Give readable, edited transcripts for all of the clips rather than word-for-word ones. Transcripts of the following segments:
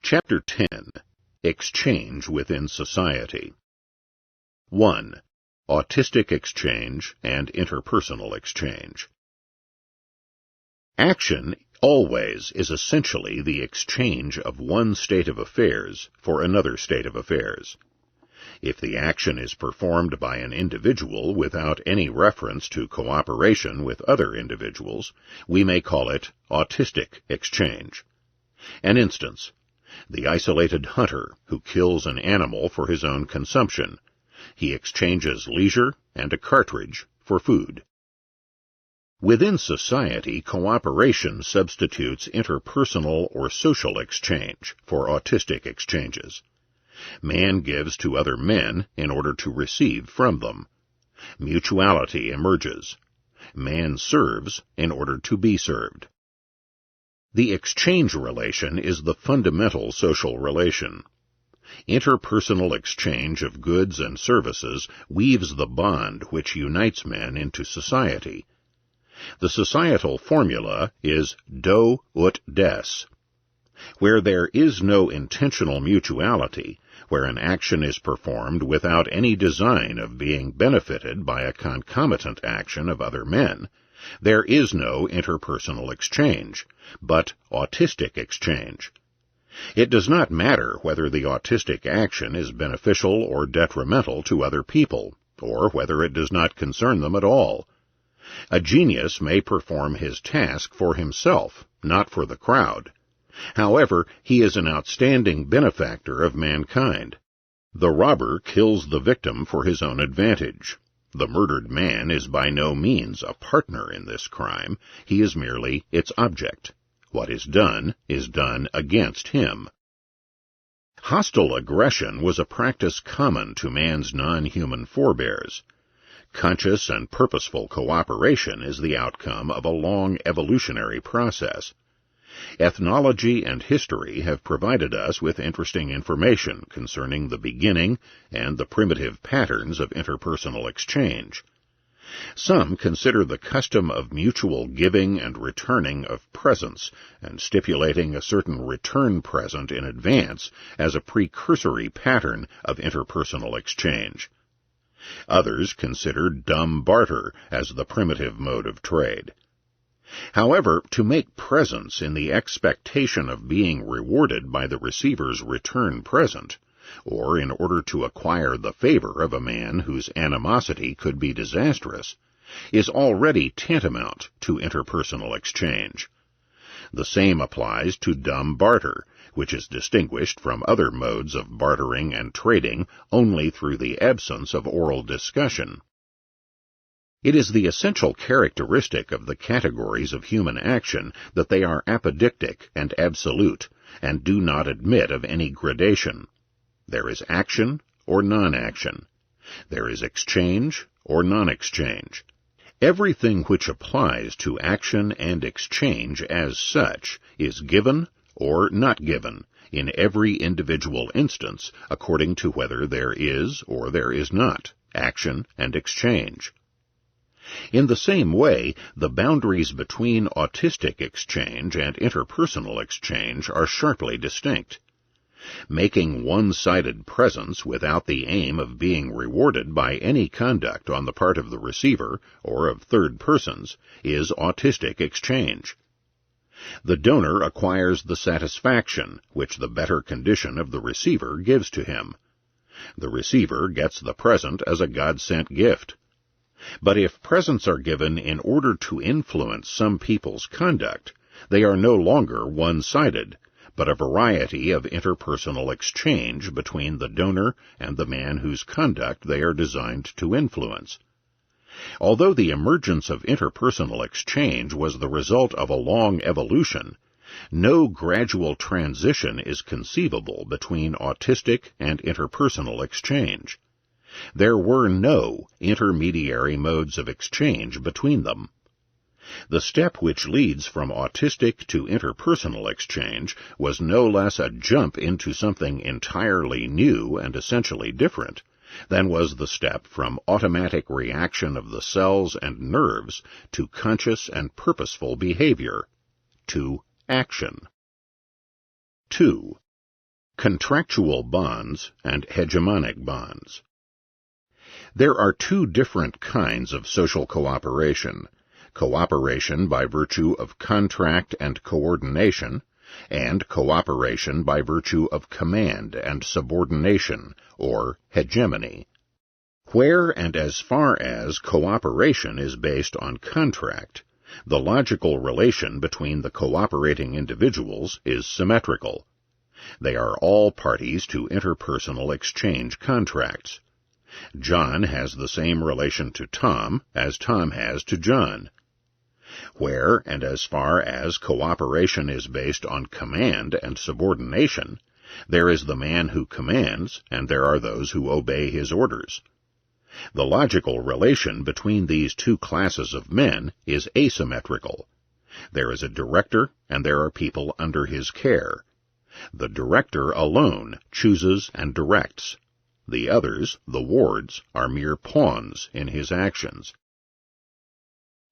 Chapter 10. Exchange within Society. 1. Autistic exchange and interpersonal exchange. Action always is essentially the exchange of one state of affairs for another state of affairs. If the action is performed by an individual without any reference to cooperation with other individuals, we may call it autistic exchange. An instance: the isolated hunter who kills an animal for his own consumption. He exchanges leisure and a cartridge for food. Within society, cooperation substitutes interpersonal or social exchange for autistic exchanges. Man gives to other men in order to receive from them. Mutuality emerges. Man serves in order to be served. The exchange relation is the fundamental social relation. Interpersonal exchange of goods and services weaves the bond which unites men into society. The societal formula is do ut des. Where there is no intentional mutuality, where an action is performed without any design of being benefited by a concomitant action of other men, there is no interpersonal exchange, but autistic exchange. It does not matter whether the autistic action is beneficial or detrimental to other people, or whether it does not concern them at all. A genius may perform his task for himself, not for the crowd. However, he is an outstanding benefactor of mankind. The robber kills the victim for his own advantage. The murdered man is by no means a partner in this crime. He is merely its object. What is done against him. Hostile aggression was a practice common to man's non-human forebears. Conscious and purposeful cooperation is the outcome of a long evolutionary process. Ethnology and history have provided us with interesting information concerning the beginning and the primitive patterns of interpersonal exchange. Some consider the custom of mutual giving and returning of presents and stipulating a certain return present in advance as a precursory pattern of interpersonal exchange. Others consider dumb barter as the primitive mode of trade. However, to make presents in the expectation of being rewarded by the receiver's return present, or in order to acquire the favor of a man whose animosity could be disastrous, is already tantamount to interpersonal exchange. The same applies to dumb barter, which is distinguished from other modes of bartering and trading only through the absence of oral discussion. It is the essential characteristic of the categories of human action that they are apodictic and absolute, and do not admit of any gradation. There is action or non-action. There is exchange or non-exchange. Everything which applies to action and exchange as such is given or not given in every individual instance according to whether there is or there is not action and exchange. In the same way, the boundaries between autistic exchange and interpersonal exchange are sharply distinct. Making one-sided presents without the aim of being rewarded by any conduct on the part of the receiver or of third persons is autistic exchange. The donor acquires the satisfaction which the better condition of the receiver gives to him. The receiver gets the present as a God-sent gift. But if presents are given in order to influence some people's conduct, they are no longer one-sided, but a variety of interpersonal exchange between the donor and the man whose conduct they are designed to influence. Although the emergence of interpersonal exchange was the result of a long evolution, no gradual transition is conceivable between autistic and interpersonal exchange. There were no intermediary modes of exchange between them. The step which leads from autistic to interpersonal exchange was no less a jump into something entirely new and essentially different than was the step from automatic reaction of the cells and nerves to conscious and purposeful behavior, to action. 2. Contractual bonds and hegemonic bonds. There are two different kinds of social cooperation: cooperation by virtue of contract and coordination, and cooperation by virtue of command and subordination, or hegemony. Where and as far as cooperation is based on contract, the logical relation between the cooperating individuals is symmetrical. They are all parties to interpersonal exchange contracts. John has the same relation to Tom as Tom has to John. Where and as far as cooperation is based on command and subordination, there is the man who commands, and there are those who obey his orders. The logical relation between these two classes of men is asymmetrical. There is a director, and there are people under his care. The director alone chooses and directs. The others, the wards, are mere pawns in his actions.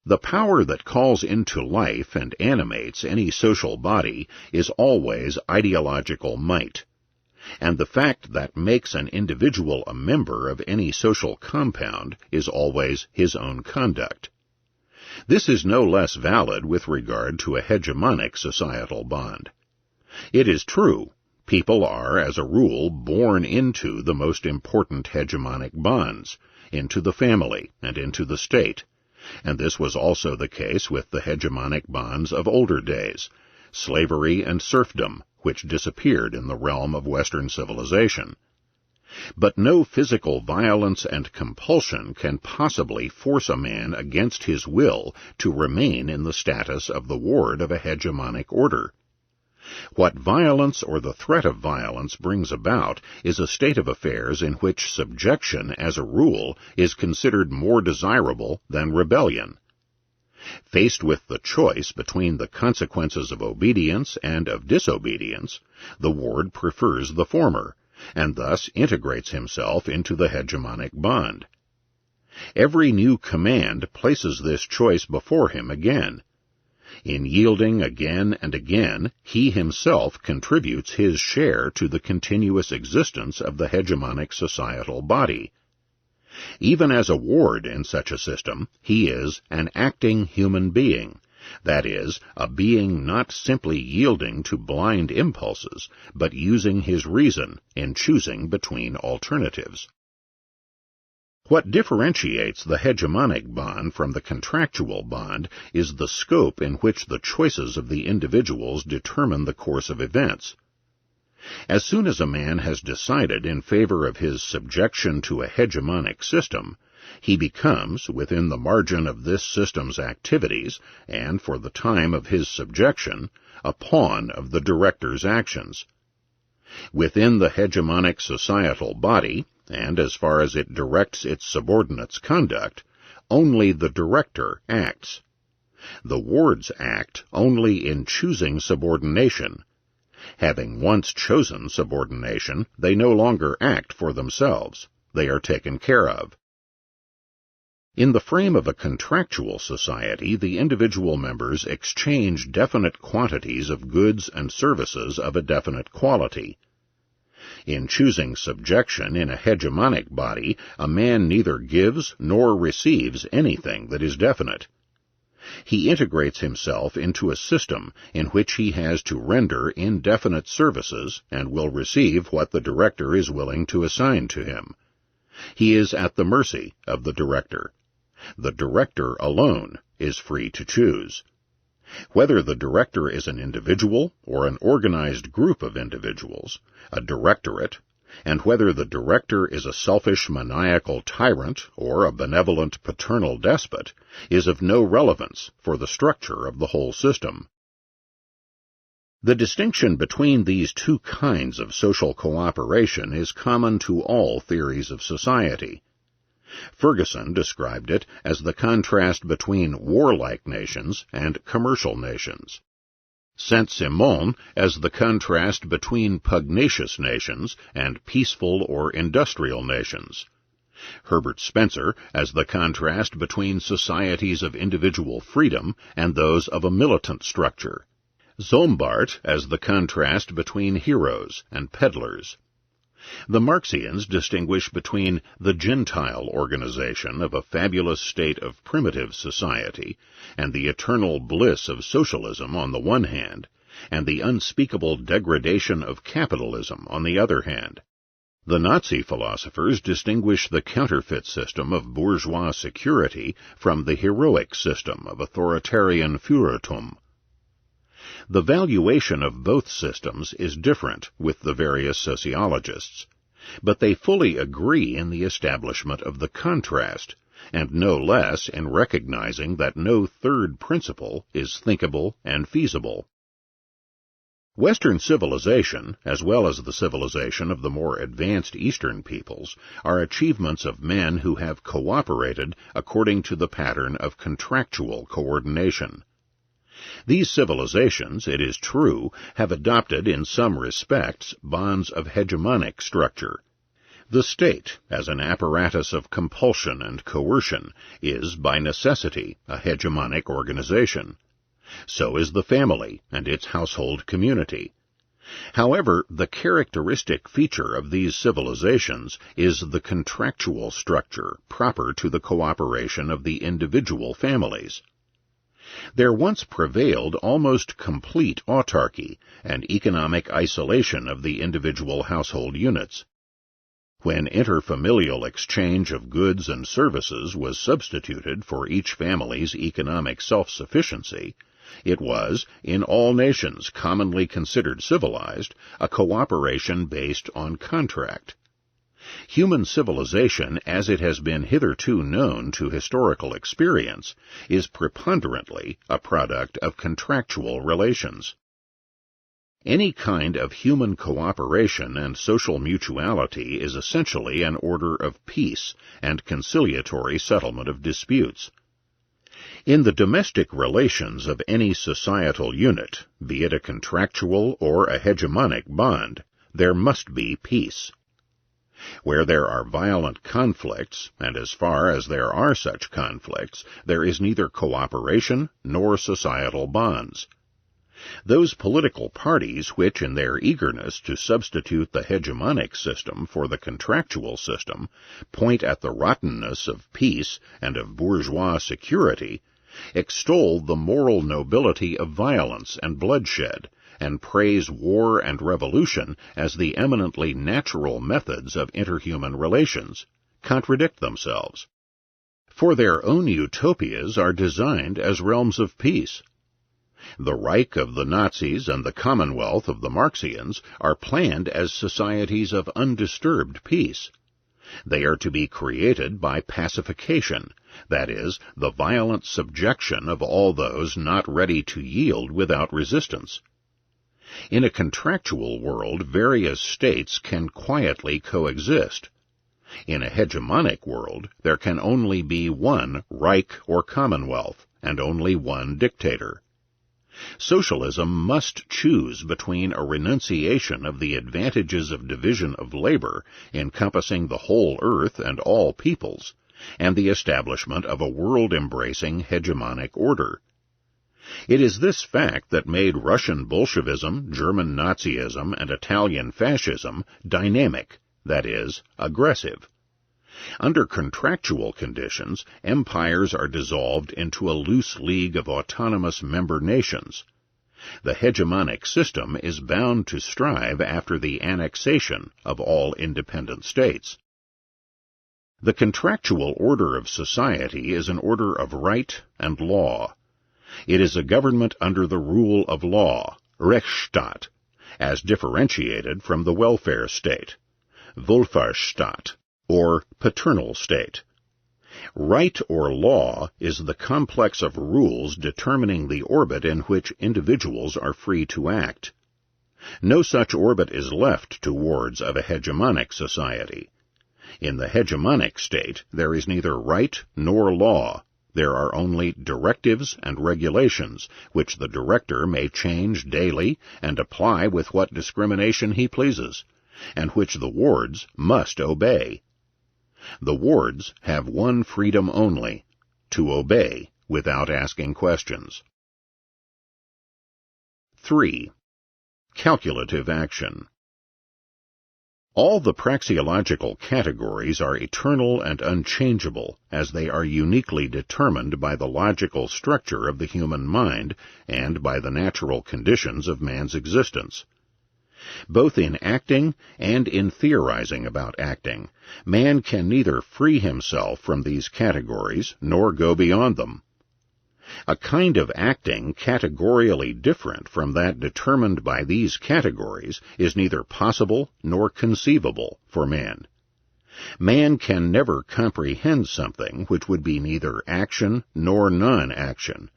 The power that calls into life and animates any social body is always ideological might, and the fact that makes an individual a member of any social compound is always his own conduct. This is no less valid with regard to a hegemonic societal bond. It is true, people are, as a rule, born into the most important hegemonic bonds, into the family and into the state, and this was also the case with the hegemonic bonds of older days, slavery and serfdom, which disappeared in the realm of Western civilization. But no physical violence and compulsion can possibly force a man against his will to remain in the status of the ward of a hegemonic order. What violence or the threat of violence brings about is a state of affairs in which subjection, as a rule, is considered more desirable than rebellion. Faced with the choice between the consequences of obedience and of disobedience, the ward prefers the former, and thus integrates himself into the hegemonic bond. Every new command places this choice before him again. In yielding again and again, he himself contributes his share to the continuous existence of the hegemonic societal body. Even as a ward in such a system, he is an acting human being, that is, a being not simply yielding to blind impulses, but using his reason in choosing between alternatives. What differentiates the hegemonic bond from the contractual bond is the scope in which the choices of the individuals determine the course of events. As soon as a man has decided in favor of his subjection to a hegemonic system, he becomes, within the margin of this system's activities, and for the time of his subjection, a pawn of the director's actions. Within the hegemonic societal body, and as far as it directs its subordinates' conduct, only the director acts. The wards act only in choosing subordination. Having once chosen subordination, they no longer act for themselves. They are taken care of. In the frame of a contractual society, the individual members exchange definite quantities of goods and services of a definite quality. In choosing subjection in a hegemonic body, a man neither gives nor receives anything that is definite. He integrates himself into a system in which he has to render indefinite services and will receive what the director is willing to assign to him. He is at the mercy of the director. The director alone is free to choose. Whether the director is an individual or an organized group of individuals, a directorate, and whether the director is a selfish maniacal tyrant or a benevolent paternal despot, is of no relevance for the structure of the whole system. The distinction between these two kinds of social cooperation is common to all theories of society. Ferguson described it as the contrast between warlike nations and commercial nations. Saint-Simon as the contrast between pugnacious nations and peaceful or industrial nations. Herbert Spencer as the contrast between societies of individual freedom and those of a militant structure. Zombart as the contrast between heroes and peddlers. The Marxians distinguish between the Gentile organization of a fabulous state of primitive society and the eternal bliss of socialism on the one hand, and the unspeakable degradation of capitalism on the other hand. The Nazi philosophers distinguish the counterfeit system of bourgeois security from the heroic system of authoritarian Führertum. The valuation of both systems is different with the various sociologists, but they fully agree in the establishment of the contrast, and no less in recognizing that no third principle is thinkable and feasible. Western civilization, as well as the civilization of the more advanced Eastern peoples, are achievements of men who have cooperated according to the pattern of contractual coordination. These civilizations, it is true, have adopted in some respects bonds of hegemonic structure. The state, as an apparatus of compulsion and coercion, is by necessity a hegemonic organization. So is the family and its household community. However, the characteristic feature of these civilizations is the contractual structure proper to the cooperation of the individual families. There once prevailed almost complete autarky and economic isolation of the individual household units. When interfamilial exchange of goods and services was substituted for each family's economic self-sufficiency, it was, in all nations commonly considered civilized, a cooperation based on contract. Human civilization, as it has been hitherto known to historical experience, is preponderantly a product of contractual relations. Any kind of human cooperation and social mutuality is essentially an order of peace and conciliatory settlement of disputes. In the domestic relations of any societal unit, be it a contractual or a hegemonic bond, there must be peace. Where there are violent conflicts, and as far as there are such conflicts, there is neither cooperation nor societal bonds. Those political parties which, in their eagerness to substitute the hegemonic system for the contractual system, point at the rottenness of peace and of bourgeois security, extol the moral nobility of violence and bloodshed, and praise war and revolution as the eminently natural methods of interhuman relations, contradict themselves. For their own utopias are designed as realms of peace. The Reich of the Nazis and the Commonwealth of the Marxians are planned as societies of undisturbed peace. They are to be created by pacification, that is, the violent subjection of all those not ready to yield without resistance. In a contractual world, various states can quietly coexist. In a hegemonic world, there can only be one Reich or Commonwealth, and only one dictator. Socialism must choose between a renunciation of the advantages of division of labor, encompassing the whole earth and all peoples, and the establishment of a world-embracing hegemonic order. It is this fact that made Russian Bolshevism, German Nazism, and Italian Fascism dynamic, that is, aggressive. Under contractual conditions, empires are dissolved into a loose league of autonomous member nations. The hegemonic system is bound to strive after the annexation of all independent states. The contractual order of society is an order of right and law. It is a government under the rule of law, Rechtsstaat, as differentiated from the welfare state, Wohlfahrtsstaat, or paternal state. Right or law is the complex of rules determining the orbit in which individuals are free to act. No such orbit is left to wards of a hegemonic society. In the hegemonic state there is neither right nor law. There are only directives and regulations, which the director may change daily and apply with what discrimination he pleases, and which the wards must obey. The wards have one freedom only, to obey without asking questions. 3. Calculative action. All the praxeological categories are eternal and unchangeable, as they are uniquely determined by the logical structure of the human mind and by the natural conditions of man's existence. Both in acting and in theorizing about acting, man can neither free himself from these categories nor go beyond them. A kind of acting categorially different from that determined by these categories is neither possible nor conceivable for man. Man can never comprehend something which would be neither action nor non-action.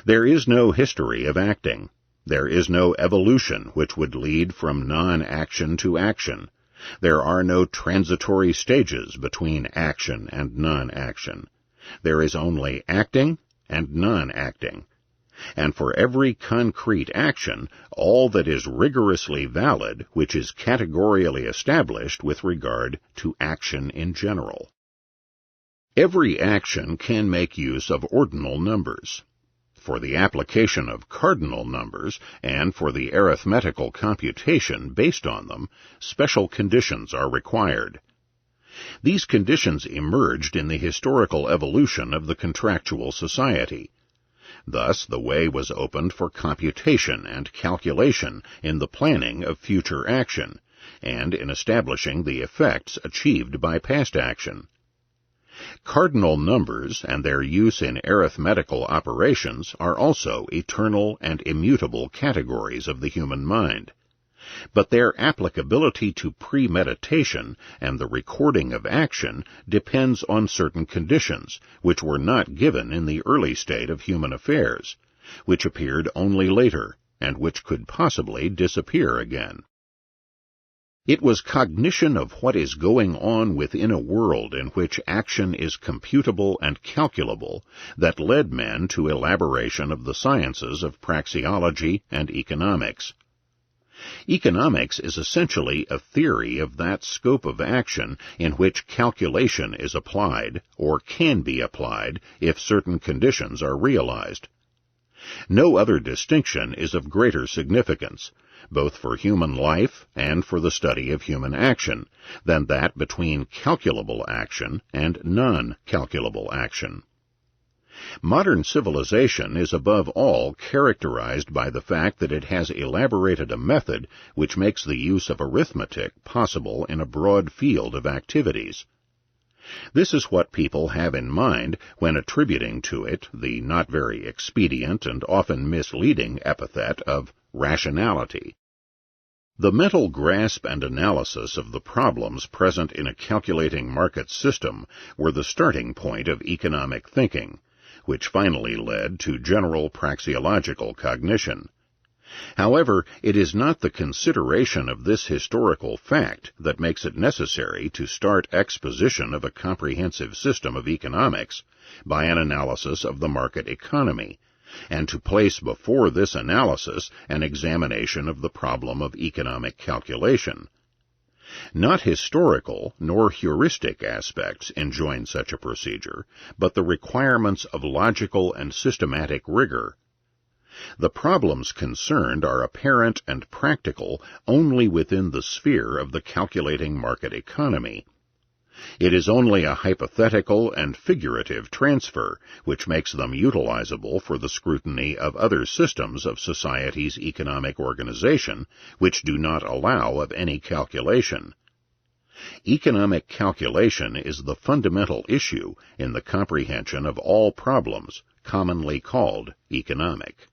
There is no history of acting. There is no evolution which would lead from non-action to action. There are no transitory stages between action and non-action. There is only acting and non-acting, and for every concrete action, all that is rigorously valid which is categorially established with regard to action in general. Every action can make use of ordinal numbers. For the application of cardinal numbers, and for the arithmetical computation based on them, special conditions are required. These conditions emerged in the historical evolution of the contractual society. Thus the way was opened for computation and calculation in the planning of future action, and in establishing the effects achieved by past action. Cardinal numbers and their use in arithmetical operations are also eternal and immutable categories of the human mind. But their applicability to premeditation and the recording of action depends on certain conditions, which were not given in the early state of human affairs, which appeared only later, and which could possibly disappear again. It was cognition of what is going on within a world in which action is computable and calculable that led men to elaboration of the sciences of praxeology and economics. Economics is essentially a theory of that scope of action in which calculation is applied, or can be applied, if certain conditions are realized. No other distinction is of greater significance, both for human life and for the study of human action, than that between calculable action and non-calculable action. Modern civilization is above all characterized by the fact that it has elaborated a method which makes the use of arithmetic possible in a broad field of activities. This is what people have in mind when attributing to it the not very expedient and often misleading epithet of rationality. The mental grasp and analysis of the problems present in a calculating market system were the starting point of economic thinking, which finally led to general praxeological cognition. However, it is not the consideration of this historical fact that makes it necessary to start exposition of a comprehensive system of economics by an analysis of the market economy, and to place before this analysis an examination of the problem of economic calculation. Not historical nor heuristic aspects enjoin such a procedure, but the requirements of logical and systematic rigor. The problems concerned are apparent and practical only within the sphere of the calculating market economy. It is only a hypothetical and figurative transfer which makes them utilizable for the scrutiny of other systems of society's economic organization which do not allow of any calculation. Economic calculation is the fundamental issue in the comprehension of all problems commonly called economic.